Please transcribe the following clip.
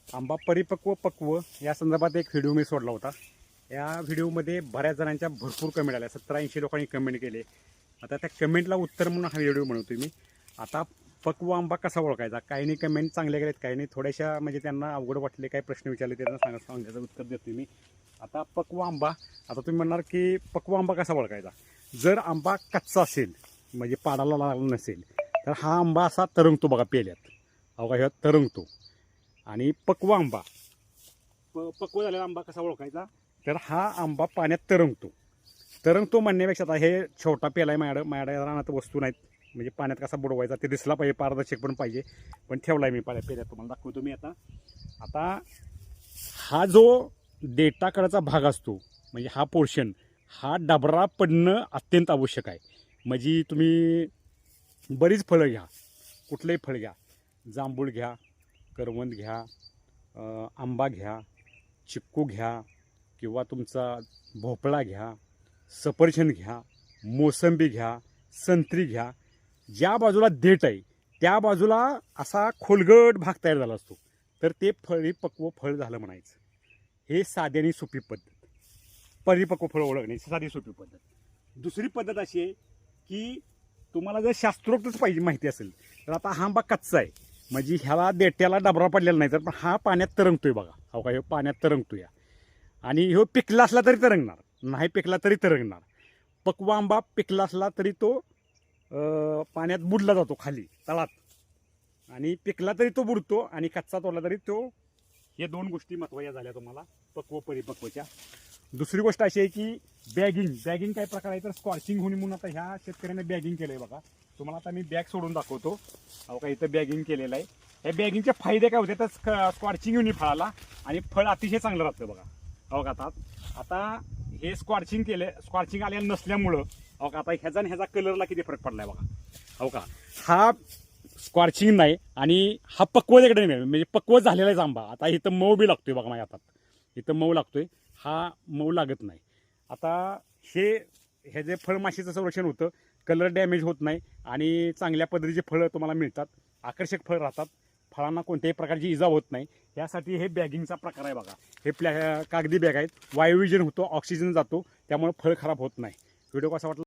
आंबा परिपक्व पक्व या संदर्भात एक व्हिडिओ मी सोडला होता. या व्हिडिओमध्ये बऱ्याच जणांच्या भरपूर कमेंट आल्या, 70-80 लोकांनी कमेंट केले. आता त्या कमेंटला उत्तर म्हणून हा व्हिडिओ बनवतो मी. आता पक्व आंबा कसा ओळखायचा, काही नाही कमेंट चांगले गेलेत, काही नाही थोड्याशा म्हणजे त्यांना अवघड वाटले, काही प्रश्न विचारले त्यांना सांगायचं उत्तर देतो मी. आता पक्व आंबा, आता तुम्ही म्हणणार की पक्व आंबा कसा ओळखायचा. जर आंबा कच्चा असेल म्हणजे पाडाला लागला नसेल तर हा आंबा असा तरंगतो बघा पेल्यात, अवघा ह्या तरंगतो. आणि पक्व आंबा, पक्व झालेला आंबा कसा ओळखायचा तर हा आंबा पाण्यात तरंगतो म्हणण्यापेक्षा, आता हे छोटा पेला आहे माझ्या रानात वस्तू नाहीत, म्हणजे पाण्यात कसा बुडवायचा ते दिसला पाहिजे, पारदर्शक पण पाहिजे, पण ठेवला आहे मी पेल्यात, तुम्हाला दाखवतो मी. आता हा जो देठाकडचा भाग असतो म्हणजे हा पोर्शन, हा डबरा पडणं अत्यंत आवश्यक आहे. म्हणजे तुम्ही बरीच फळं घ्या, कुठलंही फळ घ्या, जांभूळ घ्या, करवंद घ्या, आंबा घ्या, चिक्कू घ्या, किंवा तुमचा भोपळा घ्या, सफरचंद घ्या, मोसंबी घ्या, संत्री घ्या. ज्या बाजूला देठ आहे त्या बाजूला असा खोलगट भाग तयार झाला असतो तर ते परिपक्व फळ झालं म्हणायचं. हे साधी आणि सोपी पद्धत, परिपक्व फळ ओळखण्याची साधी सोपी पद्धत. दुसरी पद्धत अशी आहे की तुम्हाला जर शास्त्रोक्तच पाहिजे माहिती असेल तर आता हा आंबा कच्चा आहे म्हणजे ह्याला देट्याला डबरा पडलेला नाही, तर पण हा पाण्यात तरंगतोय बघा, हो का, ह्यो पाण्यात तरंगतोय. आणि ह्यो पिकला असला तरी तरंगणार, नाही पिकला तरी तरंगणार. पक्व आंबा पिकला असला तरी तो पाण्यात बुडला जातो खाली तळात, आणि पिकला तरी तो बुडतो, आणि कच्चा तोडला तरी तो. हे दोन गोष्टी महत्त्वाच्या झाल्या तुम्हाला पक्व परिपक्वच्या. दुसरी गोष्ट अशी आहे की बॅगिंग काय प्रकार आहे तर स्कॉर्चिंग होणे म्हणून आता ह्या शेतकऱ्याने बॅगिंग केलं आहे बघा. तुम्हाला आता मी बॅग सोडून दाखवतो. अहो का, इथं बॅगिंग केलेलं आहे. या बॅगिंगचे फायदे काय होते तर स्कॉर्चिंग होणे फळाला, आणि फळ अतिशय चांगलं राहतं बघा. अहो का, आता हे स्कॉर्चिंग आलेलं नसल्यामुळं, अहो का, आता ह्याचा आणि ह्याचा कलरला किती फरक पडलाय बघा. अहो का, हा स्कॉर्चिंग नाही आणि हा पक्वतेकडे नाही, म्हणजे पक्व झालेलाच आंबा. आता इथं मऊ बी लागतोय बघा माझ्या हातात, इथं मऊ लागतोय, हा मऊ लागत नाही. आता हे जे फळमाशीचं संरक्षण होतं, कलर डॅमेज होत नाही, आणि चांगल्या पद्धतीचे फळं तुम्हाला मिळतात, आकर्षक फळ राहतात, फळांना कोणत्याही प्रकारची इजा होत नाही. यासाठी हे बॅगिंगचा प्रकार आहे बघा. हे कागदी बॅग आहेत, वायुविजन होतो, ऑक्सिजन जातो, त्यामुळे फळ खराब होत नाही. व्हिडिओ कसा वाटला